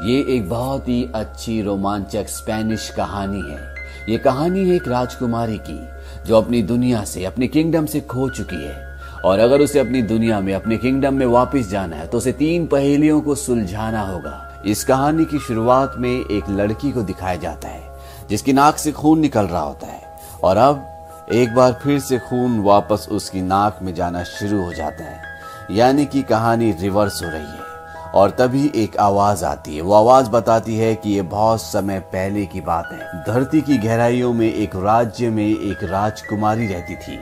ये एक बहुत ही अच्छी रोमांचक स्पेनिश कहानी है। ये कहानी है एक राजकुमारी की जो अपनी दुनिया से, अपने किंगडम से खो चुकी है और अगर उसे अपनी दुनिया में, अपने किंगडम में वापस जाना है तो उसे 3 पहेलियों को सुलझाना होगा। इस कहानी की शुरुआत में एक लड़की को दिखाया जाता है जिसकी नाक से खून निकल रहा होता है और अब एक बार फिर से खून वापस उसकी नाक में जाना शुरू हो जाता है, यानी कि कहानी रिवर्स हो रही है। और तभी एक आवाज आती है। वो आवाज बताती है कि ये बहुत समय पहले की बात है। धरती की गहराइयों में एक राज्य में एक राजकुमारी रहती थी।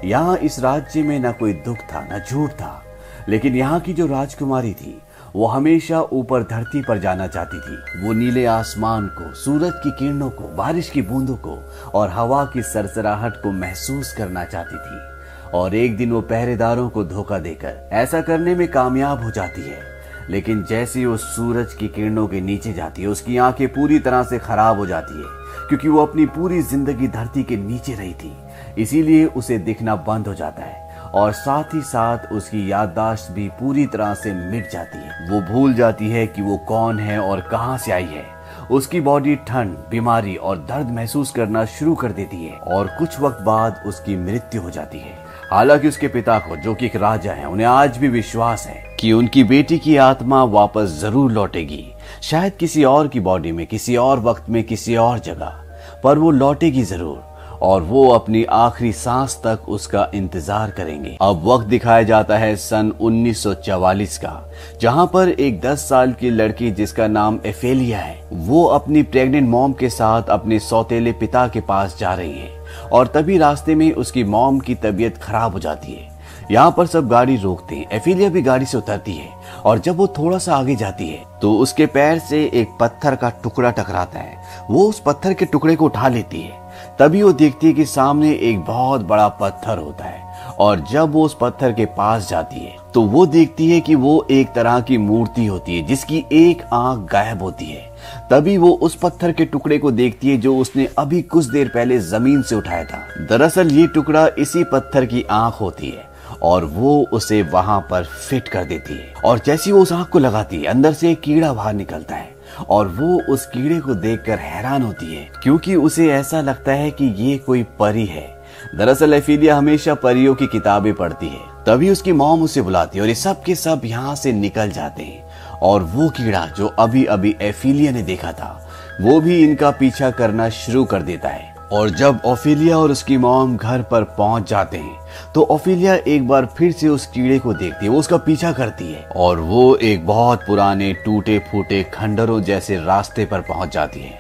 यहाँ इस राज्य में न कोई दुख था न झूठ था, लेकिन यहाँ की जो राजकुमारी थी वो हमेशा ऊपर धरती पर जाना चाहती थी। वो नीले आसमान को, सूरज की किरणों को, बारिश की बूंदों को और हवा की सरसराहट को महसूस करना चाहती थी। और एक दिन वो पहरेदारों को धोखा देकर ऐसा करने में कामयाब हो जाती है, लेकिन जैसे वो सूरज की किरणों के नीचे जाती है उसकी आंखें पूरी तरह से खराब हो जाती है, क्योंकि वो अपनी पूरी जिंदगी धरती के नीचे रही थी। इसीलिए उसे दिखना बंद हो जाता है और साथ ही साथ उसकी याददाश्त भी पूरी तरह से मिट जाती है। वो भूल जाती है कि वो कौन है और कहां से आई है। उसकी बॉडी ठंड, बीमारी और दर्द महसूस करना शुरू कर देती है और कुछ वक्त बाद उसकी मृत्यु हो जाती है। हालांकि उसके पिता को, जो कि एक राजा है, उन्हें आज भी विश्वास है कि उनकी बेटी की आत्मा वापस जरूर लौटेगी, शायद किसी और की बॉडी में, किसी और वक्त में, किसी और जगह, पर वो लौटेगी जरूर और वो अपनी आखिरी सांस तक उसका इंतजार करेंगे। अब वक्त दिखाया जाता है सन 1944 का, जहां पर एक 10 साल की लड़की जिसका नाम एफेलिया है, वो अपनी प्रेग्नेंट मॉम के साथ अपने सौतेले पिता के पास जा रही है और तभी रास्ते में उसकी मॉम की तबीयत खराब हो जाती है। यहाँ पर सब गाड़ी रोकते हैं। एफिलिया भी गाड़ी से उतरती है और जब वो थोड़ा सा आगे जाती है तो उसके पैर से एक पत्थर का टुकड़ा टकराता है। वो उस पत्थर के टुकड़े को उठा लेती है। तभी वो देखती है कि सामने एक बहुत बड़ा पत्थर होता है और जब वो उस पत्थर के पास जाती है तो वो देखती है कि वो एक तरह की मूर्ति होती है जिसकी एक आंख गायब होती है। तभी वो उस पत्थर के टुकड़े को देखती है जो उसने अभी कुछ देर पहले जमीन से उठाया था। दरअसल ये टुकड़ा इसी पत्थर की आंख होती है और वो उसे वहां पर फिट कर देती है और जैसी वो उस आंख को लगाती है अंदर से एक कीड़ा बाहर निकलता है और वो उस कीड़े को देखकर हैरान होती है, क्योंकि उसे ऐसा लगता है कि ये कोई परी है। दरअसल एफिलिया हमेशा परियों की किताबें पढ़ती है। तभी उसकी मॉम उसे बुलाती है और ये सब के सब यहाँ से निकल जाते हैं और वो कीड़ा जो अभी अभी एफिलिया ने देखा था वो भी इनका पीछा करना शुरू कर देता है। और जब ओफिलिया और उसकी मॉम घर पर पहुंच जाते हैं तो ओफिलिया एक बार फिर से उस कीड़े को देखती है। वो उसका पीछा करती है और वो एक बहुत पुराने टूटे फूटे खंडरों जैसे रास्ते पर पहुंच जाती है।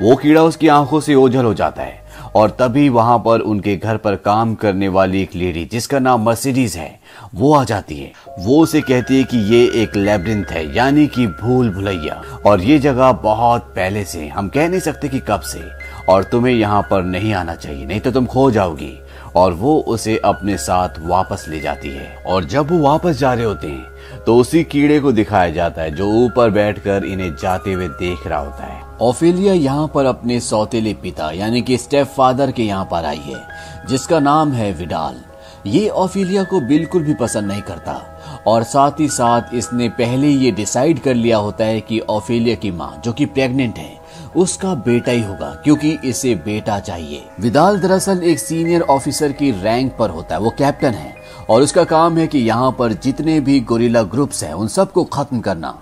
वो कीड़ा उसकी आंखों से ओझल हो जाता है और तभी वहां पर उनके घर पर काम करने वाली एक लेडी जिसका नाम मर्सिडीज है वो आ जाती है। वो उसे कहती है कि ये एक लैब्रिंथ है, यानी कि भूल भुलैया, और ये जगह बहुत पहले से, हम कह नहीं सकते कि कब से, और तुम्हें यहाँ पर नहीं आना चाहिए, नहीं तो तुम खो जाओगी। और वो उसे अपने साथ वापस ले जाती है और जब वो वापस जा रहे होते हैं तो उसी कीड़े को दिखाया जाता है जो ऊपर बैठकर इन्हें जाते हुए देख रहा होता है। ओफिलिया यहाँ पर अपने सौतेले पिता यानी कि स्टेप फादर के यहाँ पर आई है जिसका नाम है विडाल। ये ओफिलिया को बिल्कुल भी पसंद नहीं करता और साथ ही साथ इसने पहले ये डिसाइड कर लिया होता है कि ओफिलिया की माँ, जो कि प्रेग्नेंट है, उसका बेटा ही होगा, क्योंकि इसे बेटा चाहिए। विडाल दरअसल एक सीनियर ऑफिसर की रैंक पर होता है। वो कैप्टन है और उसका काम है कि यहाँ पर जितने भी गोरिल्ला ग्रुप्स हैं उन सबको खत्म करना।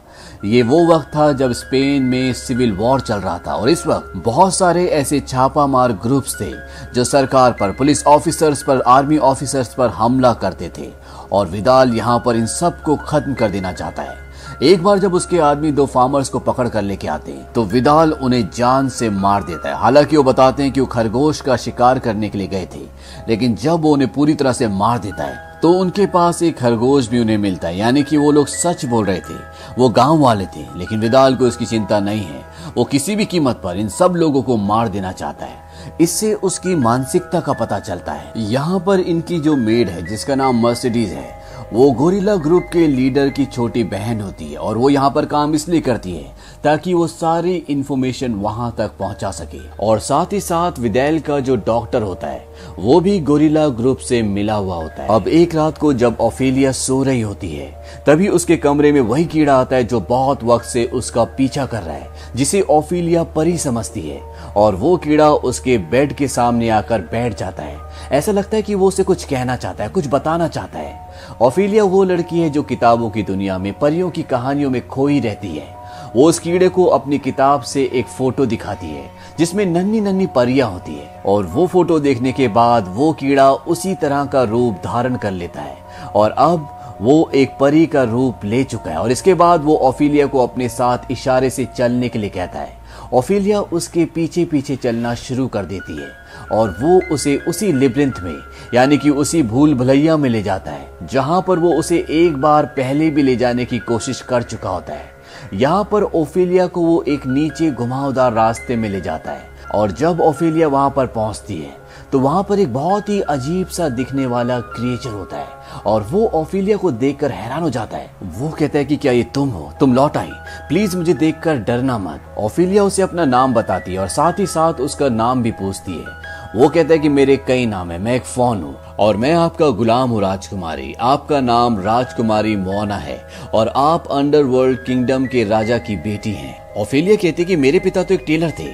ये वो वक्त था जब स्पेन में सिविल वॉर चल रहा था और इस वक्त बहुत सारे ऐसे छापामार ग्रुप्स थे जो सरकार पर, पुलिस ऑफिसर्स पर, आर्मी ऑफिसर्स पर हमला करते थे और विडाल यहाँ पर इन सबको खत्म कर देना चाहता है। एक बार जब उसके आदमी 2 फार्मर्स को पकड़ कर लेके आते हैं तो विडाल उन्हें जान से मार देता है। हालांकि वो बताते हैं कि वो खरगोश का शिकार करने के लिए गए थे, लेकिन जब वो उन्हें पूरी तरह से मार देता है तो उनके पास एक खरगोश भी उन्हें मिलता है, यानी कि वो लोग सच बोल रहे थे, वो गांव वाले थे। लेकिन विडाल को इसकी चिंता नहीं है, वो किसी भी कीमत पर इन सब लोगों को मार देना चाहता है। इससे उसकी मानसिकता का पता चलता है। यहाँ पर इनकी जो मेड है जिसका नाम मर्सिडीज है वो गोरिल्ला ग्रुप के लीडर की छोटी बहन होती है और वो यहाँ पर काम इसलिए करती है ताकि वो सारी इंफॉर्मेशन वहां तक पहुंचा सके। और साथ ही साथ विदेल का जो डॉक्टर होता है वो भी गोरिल्ला ग्रुप से मिला हुआ होता है। अब एक रात को जब ओफेलिया सो रही होती है तभी उसके कमरे में वही कीड़ा आता है जो बहुत वक्त से उसका पीछा कर रहा है, जिसे ओफेलिया परी समझती है। और वो कीड़ा उसके बेड के सामने आकर बैठ जाता है। ऐसा लगता है कि वो उसे कुछ कहना चाहता है, कुछ बताना चाहता है। ओफेलिया वो लड़की है जो किताबों की दुनिया में परियों की कहानियों में खोई रहती है। वो उस कीड़े को अपनी किताब से एक फोटो दिखाती है जिसमें नन्ही नन्ही परियां होती है और वो फोटो देखने के बाद वो कीड़ा उसी तरह का रूप धारण कर लेता है और अब वो एक परी का रूप ले चुका है। और इसके बाद वो ओफेलिया को अपने साथ इशारे से चलने के लिए कहता है। ओफेलिया उसके पीछे पीछे चलना शुरू कर देती है और वो उसे उसी लिब्रिंथ में यानी कि उसी भूल भुलैया में ले जाता है जहां पर वो उसे एक बार पहले भी ले जाने की कोशिश कर चुका होता है। यहाँ पर ओफेलिया को वो एक नीचे घुमावदार रास्ते में ले जाता है और जब ओफेलिया वहां पर पहुंचती है तो वहां पर एक बहुत ही अजीब सा दिखने वाला क्रिएचर होता है और वो ओफेलिया को देखकर हैरान हो जाता है। वो कहता है कि क्या ये तुम हो? तुम लौट आई, प्लीज मुझे देखकर डरना मत। ओफेलिया उसे अपना नाम बताती है और साथ ही साथ उसका नाम भी पूछती है। वो कहता है कि मेरे कई नाम है, मैं एक फौन हूँ और मैं आपका गुलाम हूँ राजकुमारी। आपका नाम राजकुमारी मोना है और आप अंडरवर्ल्ड किंगडम के राजा की बेटी हैं। ओफेलिया कहती है कि मेरे पिता तो एक टेलर थे।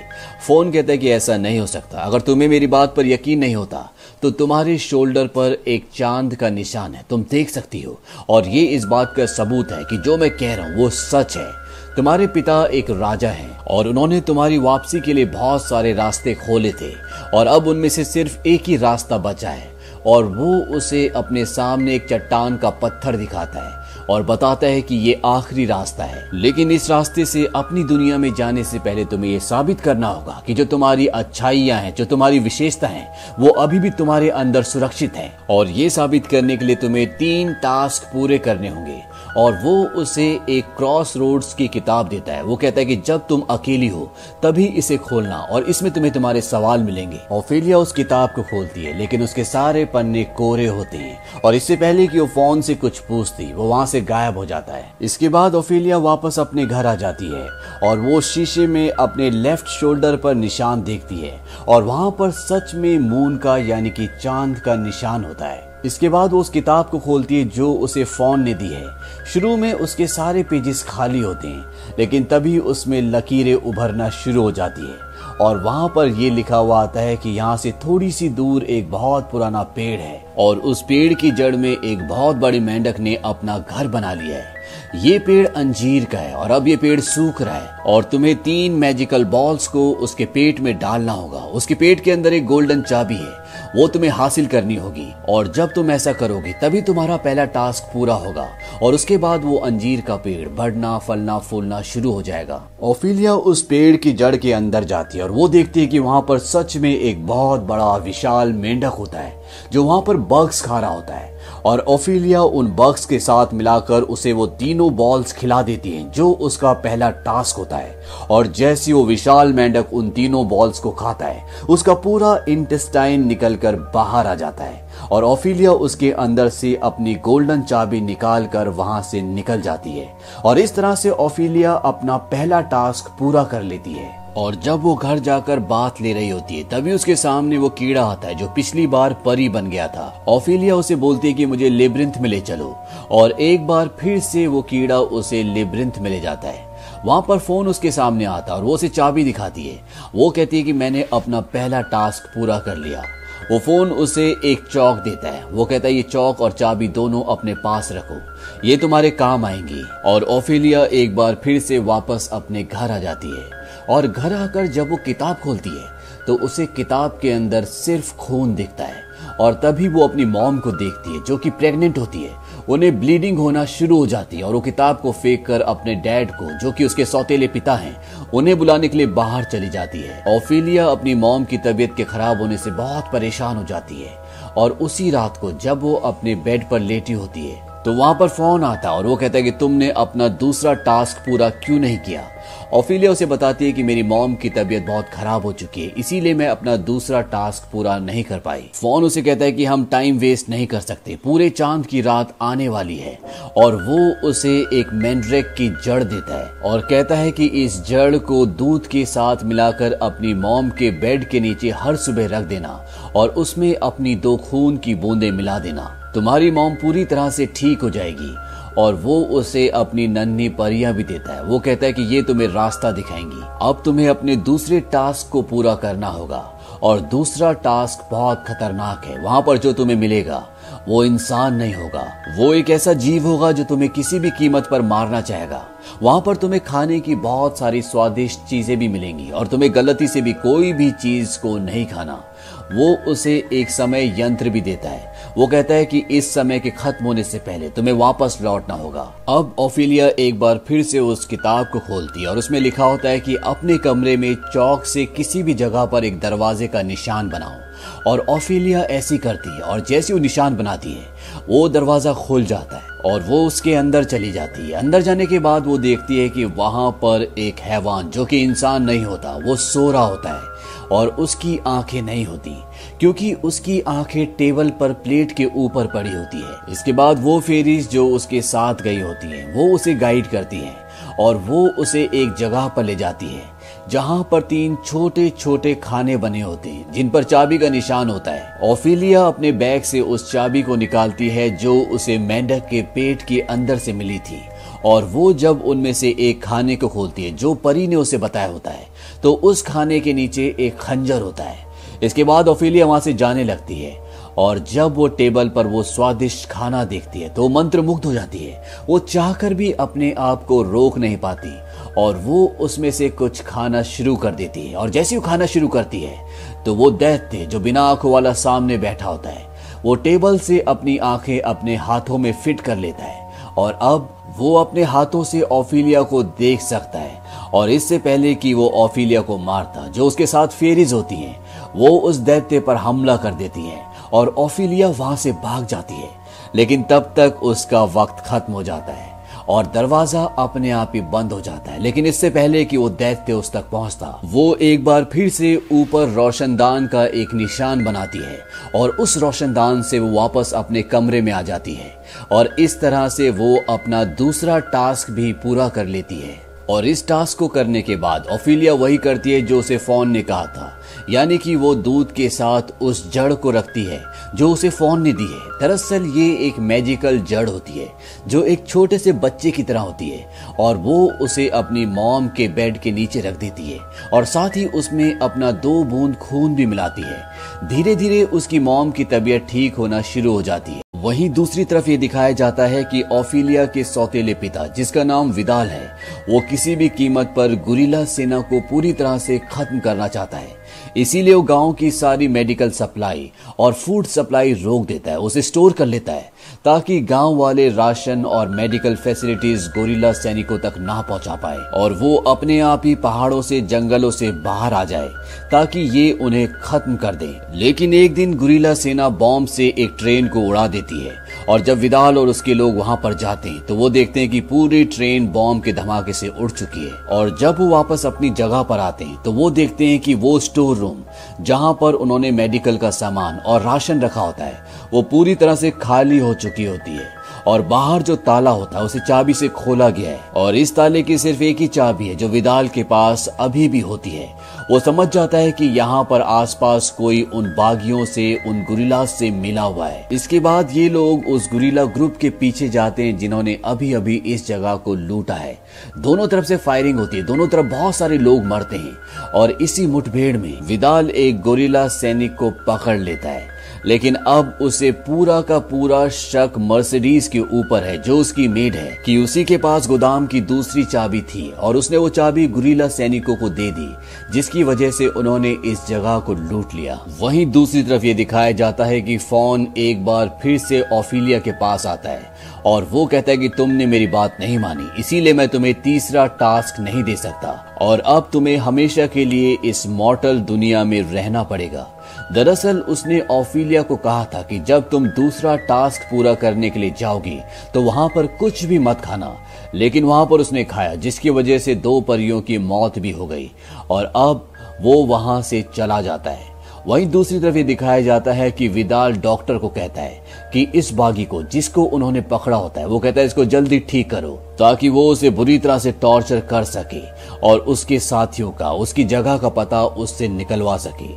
फोन कहता है कि ऐसा नहीं हो सकता। अगर तुम्हें मेरी बात पर यकीन नहीं होता तो तुम्हारे शोल्डर पर एक चांद का निशान है, तुम देख सकती हो और ये इस बात का सबूत है कि जो मैं कह रहा हूँ वो सच है। तुम्हारे पिता एक राजा हैं और उन्होंने तुम्हारी वापसी के लिए बहुत सारे रास्ते खोले थे और अब उनमें से सिर्फ एक ही रास्ता बचा है और वो उसे अपने सामने एक चट्टान का पत्थर दिखाता है और बताता है कि ये आखिरी रास्ता है। लेकिन इस रास्ते से अपनी दुनिया में जाने से पहले तुम्हें ये साबित करना होगा कि जो तुम्हारी अच्छाइयां हैं, जो तुम्हारी विशेषता हैं, वो अभी भी तुम्हारे अंदर सुरक्षित हैं। और ये साबित करने के लिए तुम्हें 3 टास्क पूरे करने होंगे। और वो उसे एक क्रॉस रोड्स की किताब देता है। वो कहता है कि जब तुम अकेली हो तभी इसे खोलना और इसमें तुम्हें तुम्हारे सवाल मिलेंगे। ओफेलिया उस किताब को खोलती है लेकिन उसके सारे पन्ने कोरे होते हैं और इससे पहले कि वो फोन से कुछ पूछती वो वहां से गायब हो जाता है। इसके बाद ओफेलिया वापस अपने घर आ जाती है और वो शीशे में अपने लेफ्ट शोल्डर पर निशान देखती है और वहां पर सच में मून का यानी कि चांद का निशान होता है। इसके बाद वो उस किताब को खोलती है जो उसे फोन ने दी है। शुरू में उसके सारे पेजेस खाली होते हैं लेकिन तभी उसमें लकीरें उभरना शुरू हो जाती है और वहां पर ये लिखा हुआ आता है कि यहाँ से थोड़ी सी दूर एक बहुत पुराना पेड़ है और उस पेड़ की जड़ में एक बहुत बड़ी मेंढक ने अपना घर बना लिया है। ये पेड़ अंजीर का है और अब ये पेड़ सूख रहा है और तुम्हें 3 मैजिकल बॉल्स को उसके पेट में डालना होगा। उसके पेट के अंदर एक गोल्डन चाबी है, वो तुम्हें हासिल करनी होगी और जब तुम ऐसा करोगे तभी तुम्हारा पहला टास्क पूरा होगा और उसके बाद वो अंजीर का पेड़ बढ़ना फलना फूलना शुरू हो जाएगा। ओफेलिया उस पेड़ की जड़ के अंदर जाती है और वो देखती है कि वहां पर सच में एक बहुत बड़ा विशाल मेंढक होता है जो वहां पर बग्स खा रहा होता है और ओफेलिया उन बग्स के साथ मिलाकर उसे वो तीनों बॉल्स खिला देती है जो उसका पहला टास्क होता है। और जैसे वो विशाल मेंढक उन तीनों बॉल्स को खाता है उसका पूरा इंटेस्टाइन निकलकर बाहर आ जाता है और ओफेलिया उसके अंदर से अपनी गोल्डन चाबी निकालकर वहां से निकल जाती है और इस तरह से ओफेलिया अपना पहला टास्क पूरा कर लेती है। और जब वो घर जाकर बात ले रही होती है तभी उसके सामने वो कीड़ा आता है जो पिछली बार परी बन गया था। ओफेलिया उसे बोलती है कि मुझे लेब्रिंथ में ले चलो और एक बार फिर से वो कीड़ा उसे लेब्रिंथ में ले जाता है। वहां पर फोन उसके सामने आता है और वो उसे चाबी दिखाती है। वो कहती है कि मैंने अपना पहला टास्क पूरा कर लिया। वो फोन उसे एक चौक देता है। वो कहता है ये चौक और चाबी दोनों अपने पास रखो, ये तुम्हारे काम आएंगी। और ओफेलिया एक बार फिर से वापस अपने घर आ जाती है और घर आकर जब वो किताब खोलती है तो उसे किताब के अंदर सिर्फ खून दिखता है और तभी वो अपनी मॉम को देखती है जो कि प्रेग्नेंट होती है। उन्हें ब्लीडिंग होना शुरू हो जाती है और वो किताब को फेंक कर अपने डैड को जो कि उसके सौतेले पिता हैं उन्हें बुलाने के लिए बाहर चली जाती है। ओफेलिया अपनी मॉम की तबीयत के खराब होने से बहुत परेशान हो जाती है और उसी रात को जब वो अपने बेड पर लेटी होती है तो वहां पर फोन आता और वो कहता है कि तुमने अपना दूसरा टास्क पूरा क्यों नहीं किया। ओफिलिया उसे बताती है कि मेरी मॉम की तबीयत बहुत खराब हो चुकी है, इसीलिए मैं अपना दूसरा टास्क पूरा नहीं कर पाई। फोन उसे कहता है कि हम टाइम वेस्ट नहीं कर सकते, पूरे चांद की रात आने वाली है। और वो उसे एक मैंड्रेक की जड़ देता है और कहता है कि इस जड़ को दूध के साथ मिलाकर अपनी मॉम के बेड के नीचे हर सुबह रख देना और उसमें अपनी 2 खून की बूंदें मिला देना। तुम्हारी मॉम पूरी तरह से ठीक हो जाएगी। और वो उसे अपनी नन्ही परियां भी देता है। वो कहता है कि ये तुम्हें रास्ता दिखाएंगी। अब तुम्हें अपने दूसरे टास्क को पूरा करना होगा और दूसरा टास्क बहुत खतरनाक है। वहां पर जो तुम्हें मिलेगा वो इंसान नहीं होगा, वो एक ऐसा जीव होगा जो तुम्हें किसी भी कीमत पर मारना चाहेगा। वहां पर तुम्हें खाने की बहुत सारी स्वादिष्ट चीजें भी मिलेंगी और तुम्हें गलती से भी कोई भी चीज को नहीं खाना। वो उसे एक समय यंत्र भी देता है। वो कहता है कि इस समय के खत्म होने से पहले तुम्हें वापस लौटना होगा। अब ओफिलिया एक बार फिर से उस किताब को खोलती है और उसमें लिखा होता है कि अपने कमरे में चौक से किसी भी जगह पर एक दरवाजे का निशान बनाओ। और ओफिलिया ऐसी करती है और जैसे वो निशान बनाती है वो दरवाजा खुल जाता है और वो उसके अंदर चली जाती है। अंदर जाने के बाद वो देखती है कि वहां पर एक हैवान जो कि इंसान नहीं होता, वो सो रहा होता है और उसकी आंखें नहीं होती क्योंकि उसकी आंखें टेबल पर प्लेट के ऊपर पड़ी होती है। इसके बाद वो फेरीज जो उसके साथ गई होती है वो उसे गाइड करती है और वो उसे एक जगह पर ले जाती है जहां पर 3 छोटे छोटे खाने बने होते हैं जिन पर चाबी का निशान होता है। ओफिलिया अपने बैग से उस चाबी को निकालती है जो उसे मेंढक के पेट के अंदर से मिली थी और वो जब उनमें से एक खाने को खोलती है जो परी ने उसे बताया होता है तो उस खाने के नीचे एक खंजर होता है। इसके बाद ओफिलिया वहां से जाने लगती है और जब वो टेबल पर वो स्वादिष्ट खाना देखती है तो मंत्रमुग्ध हो जाती है। वो चाहकर भी अपने आप को रोक नहीं पाती और वो उसमें से कुछ खाना शुरू कर देती है। और जैसे वो खाना शुरू करती है तो वो दैत्य जो बिना आंखों वाला सामने बैठा होता है वो टेबल से अपनी आंखें अपने हाथों में फिट कर लेता है और अब वो अपने हाथों से ओफिलिया को देख सकता है। और इससे पहले कि वो ओफिलिया को मारता, जो उसके साथ फेरीज होती हैं, वो उस दैत्य पर हमला कर देती हैं और ओफिलिया वहां से भाग जाती है। लेकिन तब तक उसका वक्त खत्म हो जाता है और दरवाजा अपने आप ही बंद हो जाता है। लेकिन इससे पहले कि वो दैत्य उस तक पहुंचता, वो एक बार फिर से ऊपर रोशनदान का एक निशान बनाती है और उस रोशनदान से वो वापस अपने कमरे में आ जाती है और इस तरह से वो अपना दूसरा टास्क भी पूरा कर लेती है। और इस टास्क को करने के बाद ओफिलिया वही करती है जो उसे फोन ने कहा था, यानी कि वो दूध के साथ उस जड़ को रखती है जो उसे फोन ने दी है। दरअसल ये एक मैजिकल जड़ होती है जो एक छोटे से बच्चे की तरह होती है और वो उसे अपनी मॉम के बेड के नीचे रख देती है और साथ ही उसमें अपना 2 बूंद खून भी मिलाती है। धीरे धीरे उसकी मॉम की तबीयत ठीक होना शुरू हो जाती है। वहीं दूसरी तरफ ये दिखाया जाता है कि ओफिलिया के सौतेले पिता, जिसका नाम विदाल है, वो किसी भी कीमत पर गुरिल्ला सेना को पूरी तरह से खत्म करना चाहता है। इसीलिए वो गांव की सारी मेडिकल सप्लाई और फूड सप्लाई रोक देता है, उसे स्टोर कर लेता है ताकि गांव वाले राशन और मेडिकल फैसिलिटीज गुरिल्ला सैनिकों तक ना पहुंचा पाए और वो अपने आप ही पहाड़ों से जंगलों से बाहर आ जाए ताकि ये उन्हें खत्म कर दे। लेकिन एक दिन गुरिल्ला सेना बॉम्ब से एक ट्रेन को उड़ा देती है और जब विदाल और उसके लोग वहां पर जाते हैं तो वो देखते हैं कि पूरी ट्रेन बॉम्ब के धमाके से उड़ चुकी है। और जब वो वापस अपनी जगह पर आते हैं तो वो देखते हैं कि वो स्टोर रूम जहां पर उन्होंने मेडिकल का सामान और राशन रखा होता है वो पूरी तरह से खाली हो चुकी होती है और बाहर जो ताला होता है उसे चाबी से खोला गया है और इस ताले की सिर्फ एक ही चाबी है जो विदाल के पास अभी भी होती है। वो समझ जाता है कि यहाँ पर आसपास कोई उन बागियों से, उन गुरिल्लास से मिला हुआ है। इसके बाद ये लोग उस गुरिल्ला ग्रुप के पीछे जाते हैं जिन्होंने अभी अभी इस जगह को लूटा है। दोनों तरफ से फायरिंग होती है, दोनों तरफ बहुत सारे लोग मरते हैं और इसी मुठभेड़ में विदाल एक गुरिल्ला सैनिक को पकड़ लेता है। लेकिन अब उसे पूरा का पूरा शक मर्सिडीज के ऊपर है जो उसकी मेड है कि उसी के पास गोदाम की दूसरी चाबी थी और उसने वो चाबी गुरिल्ला सैनिकों को दे दी जिसकी वजह से उन्होंने इस जगह को लूट लिया। वहीं दूसरी तरफ ये दिखाया जाता है कि फोन एक बार फिर से ओफिलिया के पास आता है और वो कहता है कि तुमने मेरी बात नहीं मानी, इसीलिए मैं तुम्हें तीसरा टास्क नहीं दे सकता और अब तुम्हें हमेशा के लिए इस मॉर्टल दुनिया में रहना पड़ेगा। दरअसल उसने ओफिलिया को कहा था कि जब तुम दूसरा टास्क पूरा करने के लिए जाओगी तो वहां पर कुछ भी मत खाना, लेकिन वहां पर उसने खाया, जिसकी वजह से 2 परियों की मौत भी हो गई और अब वो वहां से चला जाता है। वहीं दूसरी तरफ ये दिखाया जाता है कि विदाल डॉक्टर को कहता है कि इस बागी को, जिसको उन्होंने पकड़ा होता है, वो कहता है इसको जल्दी ठीक करो ताकि वो उसे बुरी तरह से टॉर्चर कर सके और उसके साथियों का, उसकी जगह का पता उससे निकलवा सके।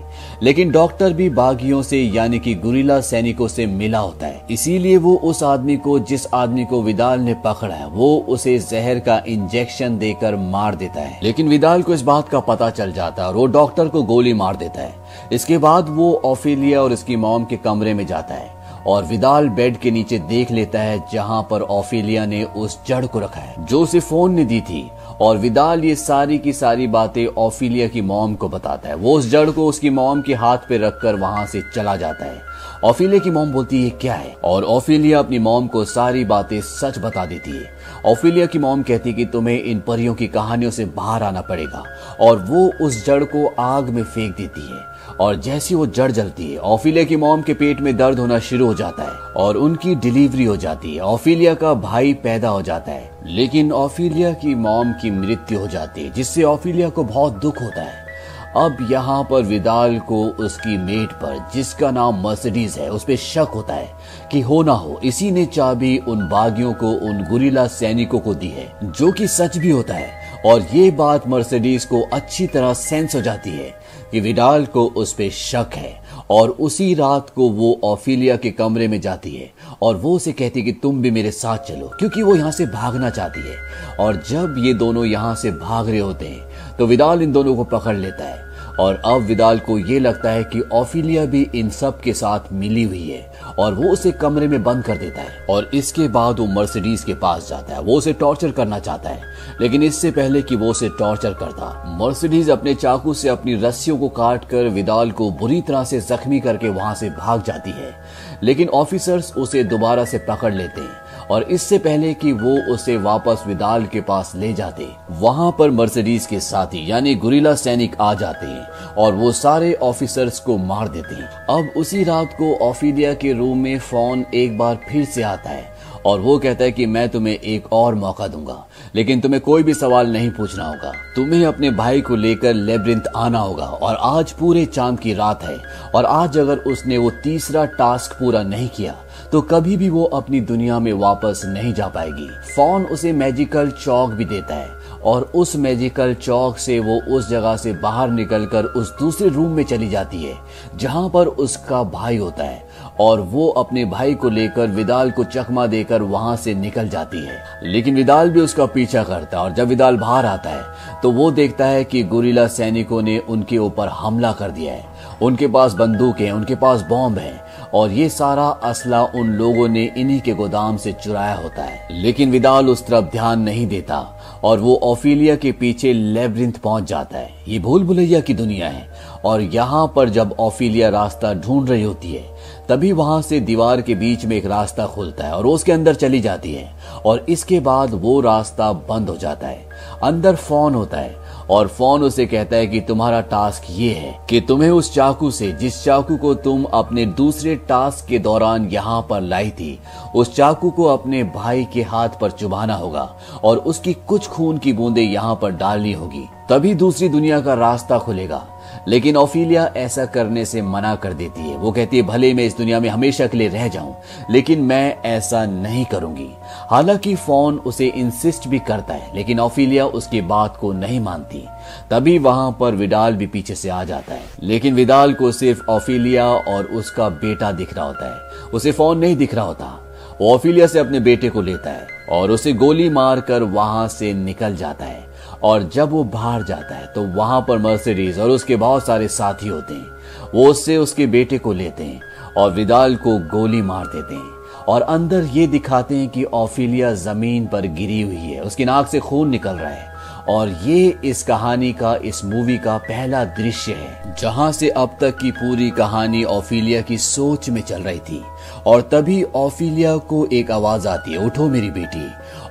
लेकिन डॉक्टर भी बागियों से यानी कि गुरिल्ला सैनिकों से मिला होता है, इसीलिए वो उस आदमी को, जिस आदमी को विदाल ने पकड़ा है, वो उसे जहर का इंजेक्शन देकर मार देता है। लेकिन विदाल को इस बात का पता चल जाता है और वो डॉक्टर को गोली मार देता है। इसके बाद वो ओफिलिया और उसकी मॉम के कमरे में जाता है और विदाल बेड के नीचे देख लेता है जहां पर ओफिलिया ने उस जड़ को रखा है जो उसे फोन ने दी थी। और विदाल ये सारी की सारी बातें ओफिलिया की मॉम को बताता है। वो उस जड़ को उसकी मॉम के हाथ पे रखकर वहां से चला जाता है। ओफिलिया की मॉम बोलती है क्या है, और ओफिलिया अपनी मॉम को सारी बातें सच बता देती है। ओफिलिया की मॉम कहती कि तुम्हें इन परियों की कहानियों से बाहर आना पड़ेगा, और वो उस जड़ को आग में फेंक देती है। और जैसी वो जड़ जलती है, ओफिलिया की मॉम के पेट में दर्द होना शुरू हो जाता है और उनकी डिलीवरी हो जाती है। ओफिलिया का भाई पैदा हो जाता है, लेकिन ओफिलिया की मॉम की मृत्यु हो जाती है, जिससे ओफिलिया को बहुत दुख होता है। अब यहाँ पर विदाल को उसकी मेट पर, जिसका नाम मर्सिडीज है, उस पर शक होता है कि हो ना हो इसी ने चाबी उन बागियों को, उन गुरिल्ला सैनिकों को दी है, जो कि सच भी होता है। और ये बात मर्सिडीज को अच्छी तरह सेंस हो जाती है कि विडाल को उस पे शक है, और उसी रात को वो ओफिलिया के कमरे में जाती है और वो उसे कहती कि तुम भी मेरे साथ चलो, क्योंकि वो यहाँ से भागना चाहती है। और जब ये दोनों यहाँ से भाग रहे होते हैं तो विदाल इन दोनों को पकड़ लेता है, और अब विदाल को ये लगता है कि ओफिलिया भी इन सब के साथ मिली हुई है, और वो उसे कमरे में बंद कर देता है। और इसके बाद वो मर्सिडीज के पास जाता है। वो उसे टॉर्चर करना चाहता है, लेकिन इससे पहले कि वो उसे टॉर्चर करता, मर्सिडीज अपने चाकू से अपनी रस्सियों को काट कर विदाल को बुरी तरह से जख्मी करके वहां से भाग जाती है। लेकिन ऑफिसर्स उसे दोबारा से पकड़ लेते हैं, और इससे पहले कि वो उसे वापस विदाल के पास ले जाते, वहां पर मर्सिडीज के साथी यानी गुरिल्ला सैनिक आ जाते हैं और वो सारे ऑफिसर्स को मार देते हैं। अब उसी रात को ओफिलिया के रूम में फोन एक बार फिर से आता है और वो कहता है कि मैं तुम्हें एक और मौका दूंगा, लेकिन तुम्हें कोई भी सवाल नहीं पूछना होगा। तुम्हें अपने भाई को लेकर लेब्रिंथ आना होगा, और आज पूरे चांद की रात है, और आज अगर उसने वो तीसरा टास्क पूरा नहीं किया तो कभी भी वो अपनी दुनिया में वापस नहीं जा पाएगी। फोन उसे मैजिकल चौक भी देता है, और उस मैजिकल चौक से वो उस जगह से बाहर निकलकर उस दूसरे रूम में चली जाती है जहां पर उसका भाई होता है, और वो अपने भाई को लेकर विदाल को चकमा देकर वहां से निकल जाती है। लेकिन विदाल भी उसका पीछा करता है, और जब विदाल बाहर आता है तो वो देखता है कि गुरिल्ला सैनिकों ने उनके ऊपर हमला कर दिया है। उनके पास बंदूकें हैं, उनके पास बॉम्ब हैं, और ये सारा असला उन लोगों ने इन्हीं के गोदाम से चुराया होता है। लेकिन विदाल उस तरफ ध्यान नहीं देता और वो ओफिलिया के पीछे लेब्रिंथ पहुंच जाता है। ये भूल भुलैया की दुनिया है, और यहाँ पर जब ओफिलिया रास्ता ढूंढ रही होती है तभी वहां से दीवार के बीच में एक रास्ता खुलता है और उसके अंदर चली जाती है, और इसके बाद वो रास्ता बंद हो जाता है। अंदर फोन होता है, और फोन उसे कहता है कि तुम्हारा टास्क ये है कि तुम्हें उस चाकू से, जिस चाकू को तुम अपने दूसरे टास्क के दौरान यहाँ पर लाई थी, उस चाकू को अपने भाई के हाथ पर चुभाना होगा और उसकी कुछ खून की बूंदें यहाँ पर डालनी होगी, तभी दूसरी दुनिया का रास्ता खुलेगा। लेकिन ओफिलिया ऐसा करने से मना कर देती है। वो कहती है भले मैं इस दुनिया में हमेशा के लिए रह जाऊं, लेकिन मैं ऐसा नहीं करूंगी। हालांकि फोन उसे इंसिस्ट भी करता है, लेकिन ओफिलिया उसकी बात को नहीं मानती। तभी वहां पर विडाल भी पीछे से आ जाता है, लेकिन विडाल को सिर्फ ओफिलिया और उसका बेटा दिख रहा होता है, उसे फोन नहीं दिख रहा होता। वो ओफिलिया से अपने बेटे को लेता है और उसे गोली मारकर वहां से निकल जाता है। और जब वो बाहर जाता है तो वहां पर मर्सिडीज और उसके बहुत सारे साथी होते हैं। वो उससे उसके बेटे को लेते हैं और विडाल को गोली मार देते हैं, और अंदर ये दिखाते हैं कि ओफिलिया जमीन पर गिरी हुई है, उसकी नाक से खून निकल रहा है। और ये इस कहानी का, इस मूवी का पहला दृश्य है जहां से अब तक की पूरी कहानी ओफिलिया की सोच में चल रही थी। और तभी ओफिलिया को एक आवाज आती है, उठो मेरी बेटी।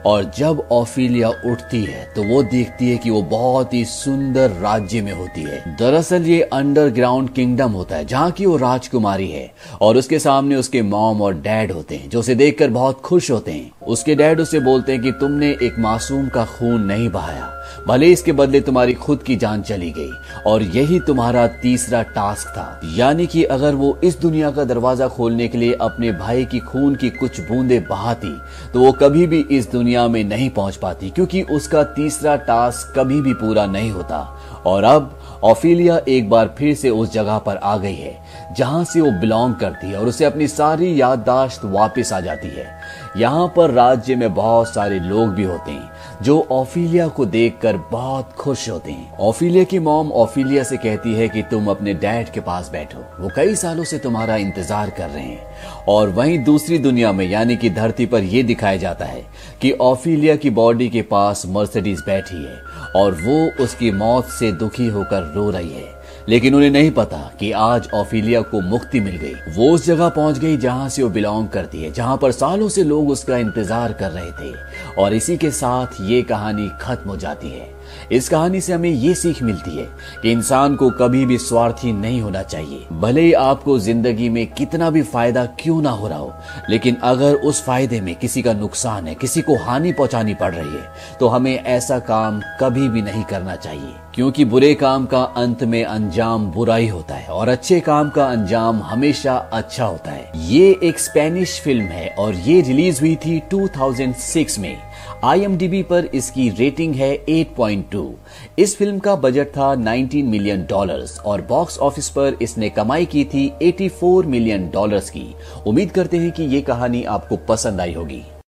और जब ओफिलिया उठती है तो वो देखती है कि वो बहुत ही सुंदर राज्य में होती है। दरअसल ये अंडरग्राउंड किंगडम होता है जहाँ की वो राजकुमारी है और उसके सामने उसके मॉम और डैड होते हैं जो उसे देखकर बहुत खुश होते हैं। उसके डैड उसे बोलते हैं कि तुमने एक मासूम का खून नहीं बहाया, भले इसके बदले तुम्हारी खुद की जान चली गई और यही तुम्हारा तीसरा टास्क था। यानी कि अगर वो इस दुनिया का दरवाजा खोलने के लिए अपने भाई की खून की कुछ बूंदें बहाती तो वो कभी भी इस दुनिया में नहीं पहुंच पाती, क्योंकि उसका तीसरा टास्क कभी भी पूरा नहीं होता। और अब ओफिलिया एक बार फिर से उस जगह पर आ गई है जहां से वो बिलोंग करती है और उसे अपनी सारी याददाश्त वापस आ जाती है। यहाँ पर राज्य में बहुत सारे लोग भी होते हैं जो ओफिलिया को देखकर बहुत खुश होते हैं। ओफिलिया की मॉम ओफिलिया से कहती है कि तुम अपने डैड के पास बैठो, वो कई सालों से तुम्हारा इंतजार कर रहे हैं। और वहीं दूसरी दुनिया में यानी कि धरती पर यह दिखाया जाता है कि ओफिलिया की बॉडी के पास मर्सिडीज बैठी है और वो उसकी मौत से दुखी होकर रो रही है। लेकिन उन्हें नहीं पता कि आज ओफिलिया को मुक्ति मिल गई। वो उस जगह पहुंच गई जहां से वो बिलोंग करती है, जहां पर सालों से लोग उसका इंतजार कर रहे थे। और इसी के साथ ये कहानी खत्म हो जाती है। इस कहानी से हमें ये सीख मिलती है कि इंसान को कभी भी स्वार्थी नहीं होना चाहिए। भले ही आपको जिंदगी में कितना भी फायदा क्यों ना हो रहा हो, लेकिन अगर उस फायदे में किसी का नुकसान है, किसी को हानि पहुंचानी पड़ रही है, तो हमें ऐसा काम कभी भी नहीं करना चाहिए। क्योंकि बुरे काम का अंत में अंजाम बुरा ही होता है और अच्छे काम का अंजाम हमेशा अच्छा होता है। ये एक स्पेनिश फिल्म है और ये रिलीज हुई थी 2006 में। IMDb पर इसकी रेटिंग है 8.2। इस फिल्म का बजट था $19 मिलियन और बॉक्स ऑफिस पर इसने कमाई की थी $84 मिलियन की। उम्मीद करते हैं कि ये कहानी आपको पसंद आई होगी।